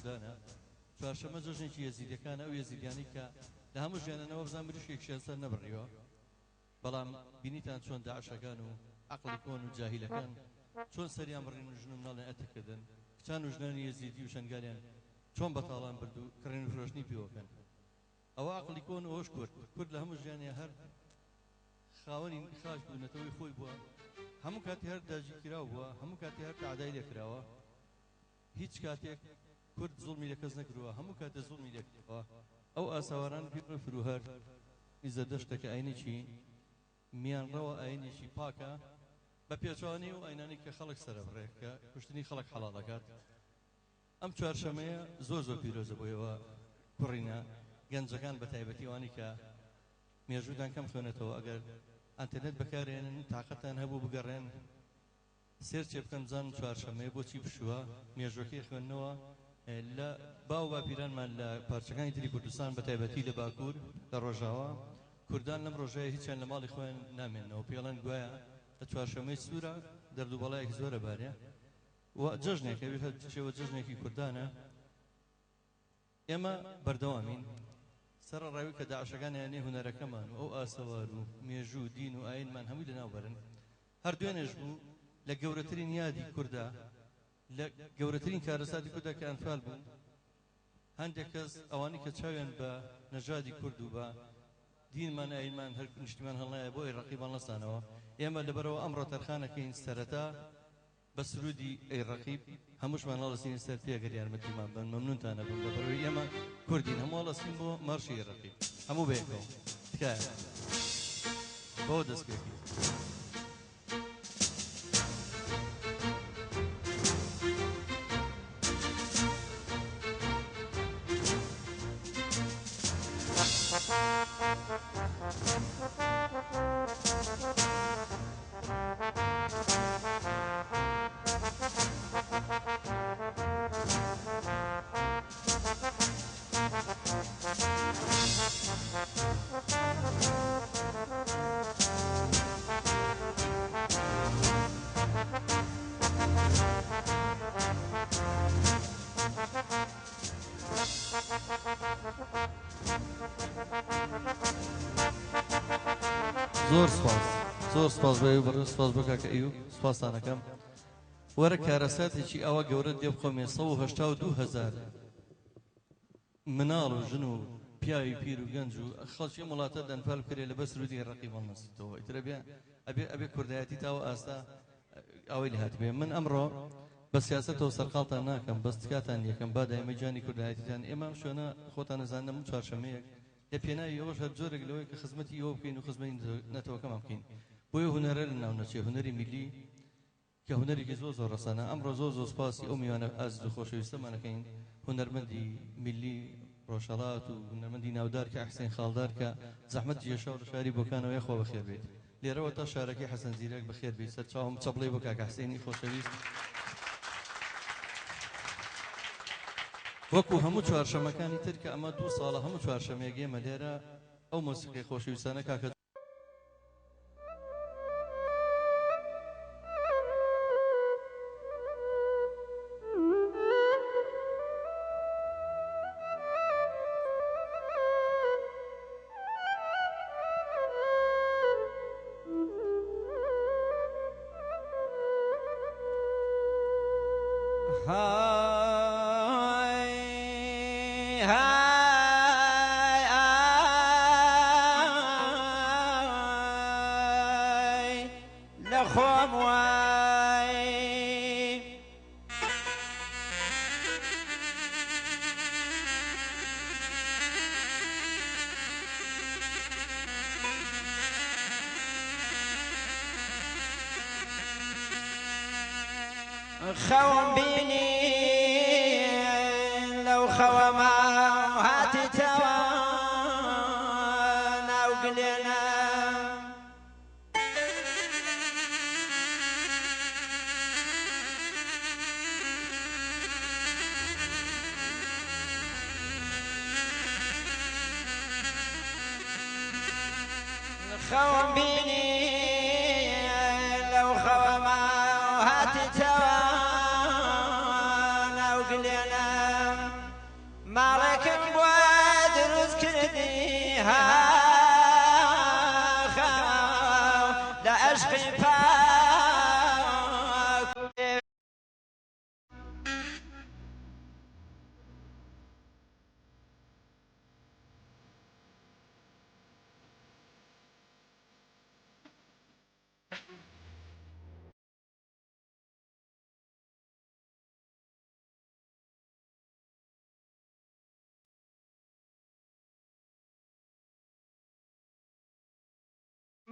کوردانە چوارشەمە جۆژنێکی یەزیدەکانە ئەو یەزیدیانی کە لە هەموو ژیانەوە بزان بریشێکیان سەر نەبڕیەوە بەڵام بینیتان چۆن داعشەکان و عەقڵی کۆن و جاهیلەکان چۆن سەریان بڕین و ژن و مناڵیان ئەتەکردن کچان و ژنانی یەزیدی و شەنگاریان چۆن بەتاڵان برد و کڕین و فرۆشتنی پێوەکەن ئەوە عەقڵی کۆن و ئەوەش کورد لە هەموو ژیانیان هەر خاوەنی خاش بوونەتەوەی خۆی بووە هەموو کاتی هەر داژی کراو بووە هەموو کاتی هەر تعدای لێکراوە هیچ کاتێک کورد زوڵمی لە کەس نەکردووە هەموو کاتێ زوڵمی لێکردووە ئەو ئاساواران پیرە فروهەر ئیزە دەشتەکە ئاینێکی میانڕەوە ئاینێکی پاکە بە پێچوانی و ئاینانی کە خەڵک سەرەبڕێ کە کوشتنی خەڵک حەڵال دەکات ئەم چوارشەمەیە زۆر پیرۆزە بۆیەوە کوڕینە گەنجەکان بە تایبەتی وانی کە مێژوودان کەم خوێنێتەوە ئەگەر ئەنتەرنێت بەکارێنن تااقەتان هەبوو بگەڕێن سێرچێ بکەن بزانن چوارشەمەیە بۆچی بشووە مێژوەکەی خوێندنەوە لە باو باپیرانمان لە پارچەکانی تری کوردستان بە تایبەتی لە باکوور لە ڕۆژاوە کوردان لەم ڕۆژەیە هیچیان لە ماڵی خۆیان نامێنەوە پێڵەن گوایە لە چوارشەمەی سوورە دەردووبەڵایەکی زۆرە بارێ و جەژنێکە شێوە جەژنێکی کوردانە ئێمە بەردەوامین سەرڕاوی کە داعشەکانیانێ هونەرەکەمان و ئەو ئاسەوار و مێژوو دین و ئاینمان هەمووی لەناوبەرن هەر دوێنێش بوو لە گەورەترین یادی کووردا لە گەورەترین کارەساتی کووردا کە ئەنفال بوو هەندێک کەس ئەوانی کە چاویان بە نەژادی کورد و بە دینمان ئاینمان هەر نیشتیمان هەڵنایە بۆ عێراقیمان لەسانەوە ئێمە لەبەرەوە ئەمڕۆ تەرخانەکەین سەرەتا بە سرودی ئەیڕەقیب هەمووشمان هەڵەسین سەر پێگەر یارمەتیمان بن مەمنونتانە بم لەبەرەوەی ئێمە کوردین هەموو هەڵەسین بۆ مارشی ئەیڕەقیب هەموو بەیەکەوە تکایە بۆ دەستپێکی زۆر سپاس سپاس بۆ کاکە ئەیوب سپاسانەکەم وەرە کارەساتێکی ئەوە گەورە دێ بخۆمێ 182,000 مناڵ و ژن و پیاوی پیر و گەنج و خەڵکی وڵاتە دەنفال بکرێ لە بەس سرودی ڕەقیب هەڵنەسیتەوە ئیتر ئەبێ کوردایەتی تاوە ئاستا ئەوەی لە هاتبێ من ئەمڕۆ بە سیاسەتەوە سەرقاڵتان ناکەم بەس تکاتان یەکەم با دایمە جانی کوردایەتیتان ئێمە شوێنە خۆتان نەزانم چوارشەمەیەک لە پێناوی ئەوەش هەر جۆرێک لەوەی کە خزمەتی ئەوە بکەین و خزمەتی نەتەوەکەمان بکەین بۆیە هونەرە لە ناو نەچێ هونەری میلی کە هونەرێکی زۆر ڕەسانە ئەمڕۆ زۆر سپاسی ئەو میوانە ئازیز و خۆشەویستەمانەکەین هونەرمەندی میلی ڕۆژهەڵات و هونەرمەندی ناودار کە حسێن خاڵدار کە زەحمەت جێشا و شاری بۆکانەوەی خۆ بەخێر بێت لێرەوە تا شارەکەی حەسەن زیرەک بەخێر بێت سەر چاوم چەپڵەی بۆ کاکە حسێنی خۆشەویست وەکو هەموو چوارشەمەکانی تر کە ئەمە 2 ساڵە هەموو چوارشەمەیەک ئێمە لێرە ئەو مۆسیقی خۆشەویستانە کاکە خوم بینی لو خوما هاتی توان او قلنا خوم بینی لو خوما هاتی توان لعشقي فاك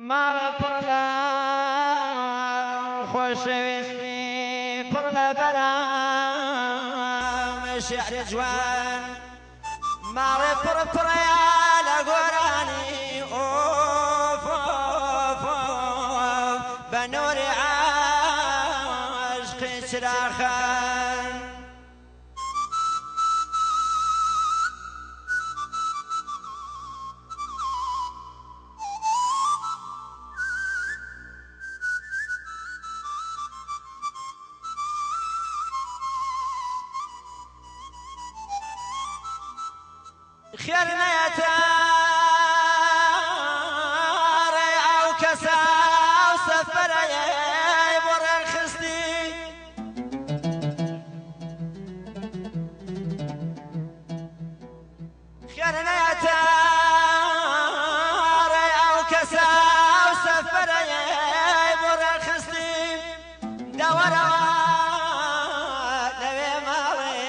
ما پڕلا خۆشەویستی پڕ لە بەرام شێعری جوان ماڵێ پڕپڕەیە لە گۆرانی ئۆف بە نۆری عاشقی چراخان خير نيتا ريعة وكسا وسفر يبر الخستي خير نيتا ريعة وكسا وسفر يبر الخستي دورا لبي مالي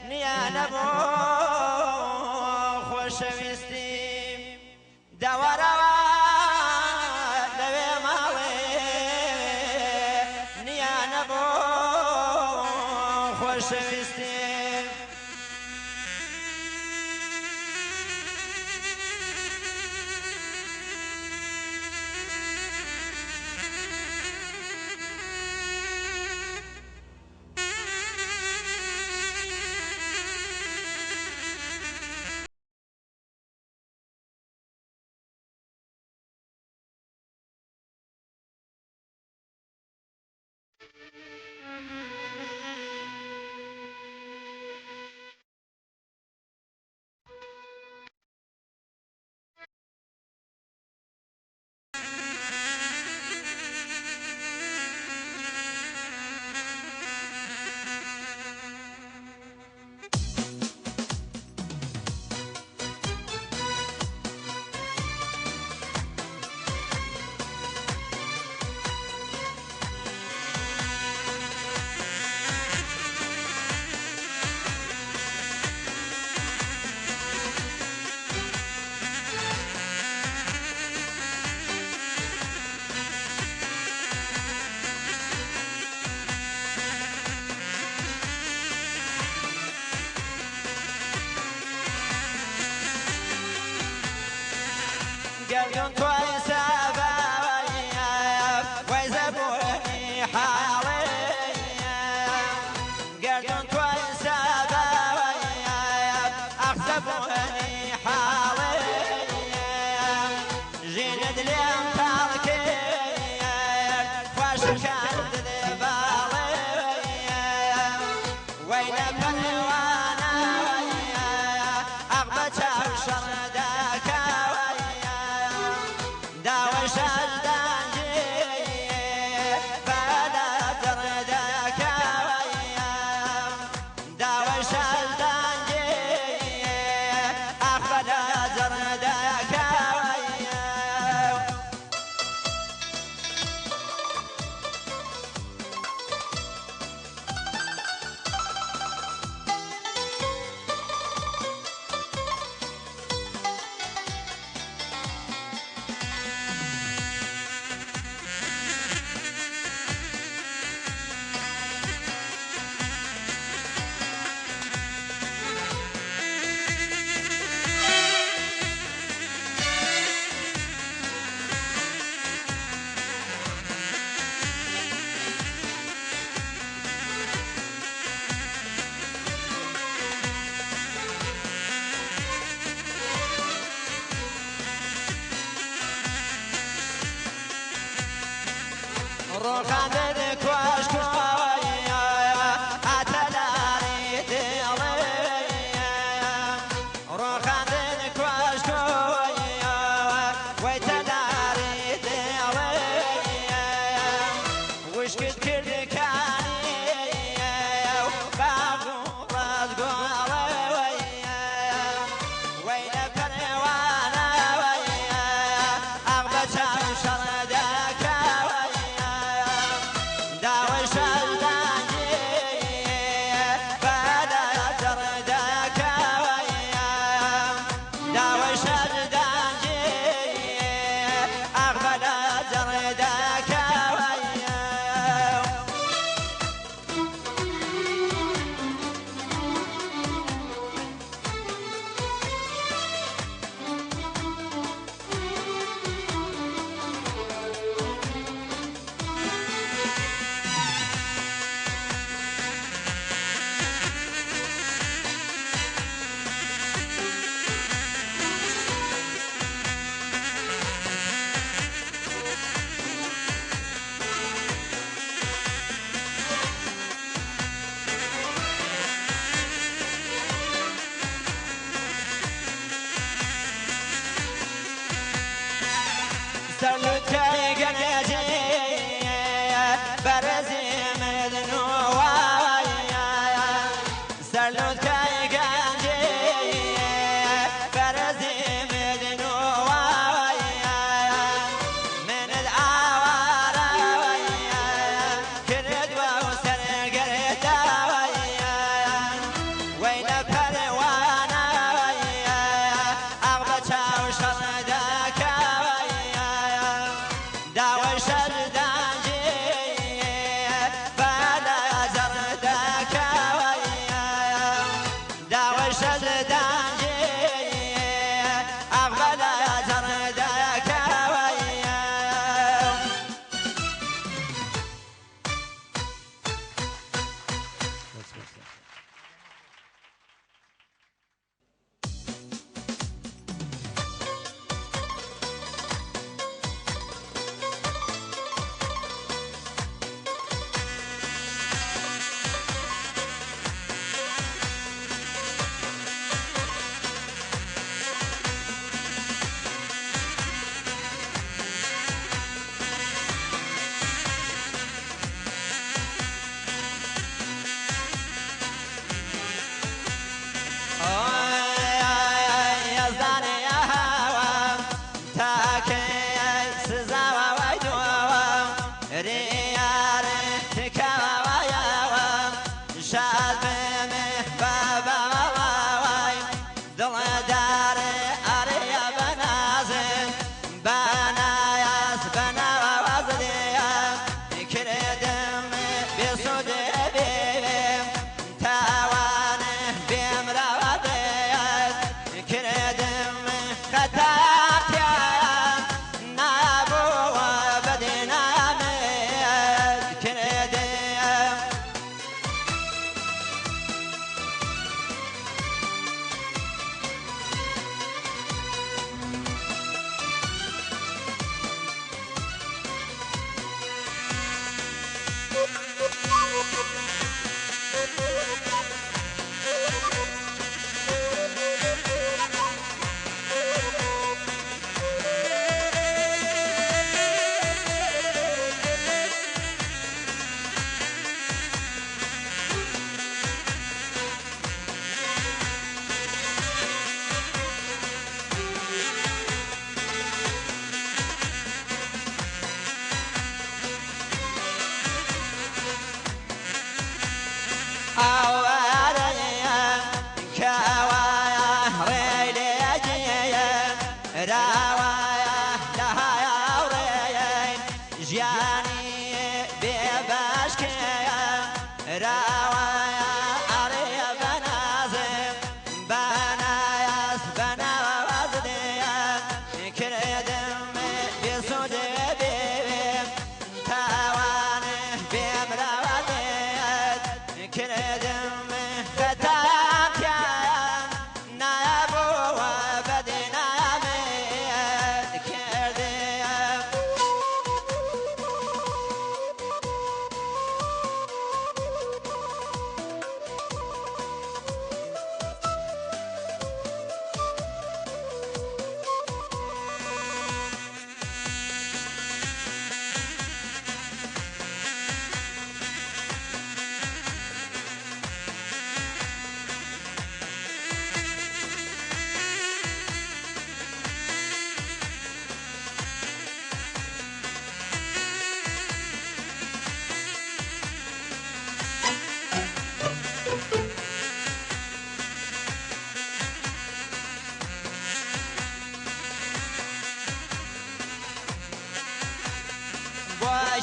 نيانا بو شويستي دورا لوي ماوي نيانا بو خوش شويستي قلبي كويس ويزبوني حالي قلبي كويس أخسبوني حالي جيد اليوم تركي واش كان بالي وين بني وانا أغبت وشردك روخان ذيك واش كوايا عتلاري ديالي روخان ذيك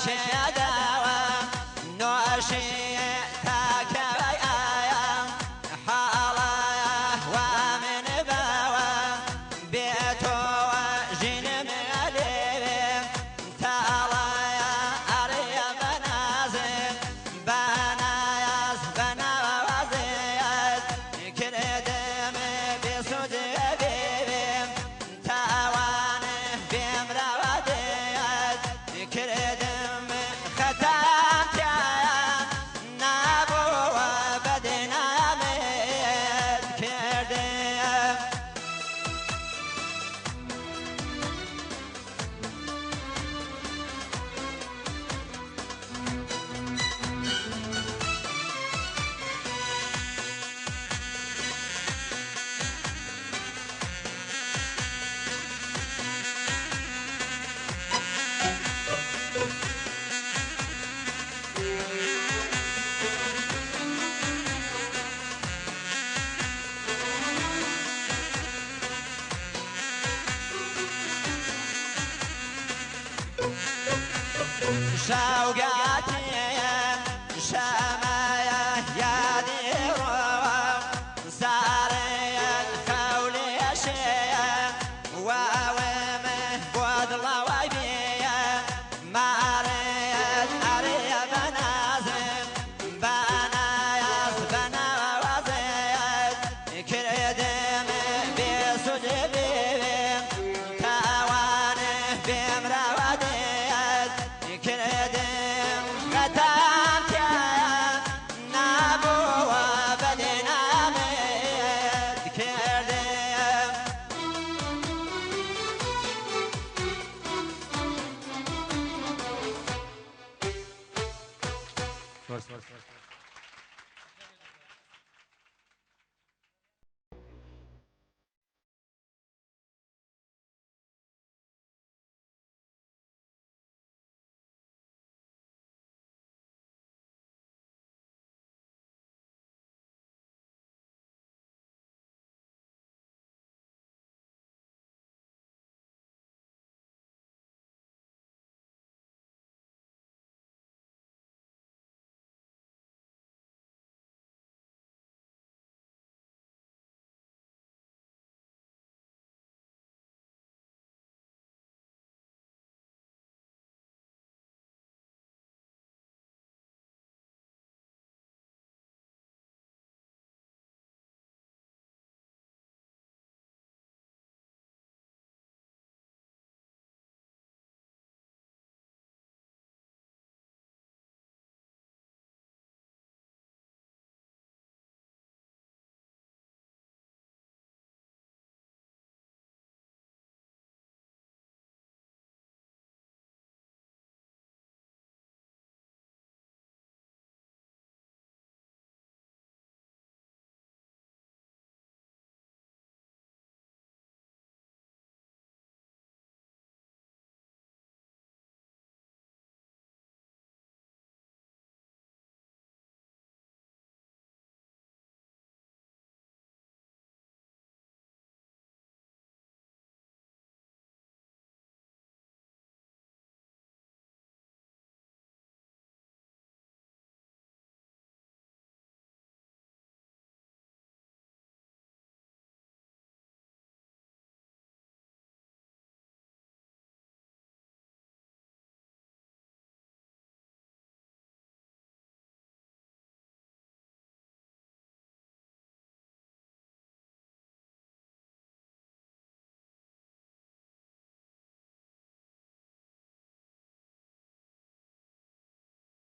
شداوة نوشي تاكوي آيام حالة ومن باوة بيتو جن مليم تالايا أريا منازل بناياس بنا وزيات كردم بسود بيبم تاوان بمرا وديات كردم ختام تايا نابو بدنا ميت كردم شوقا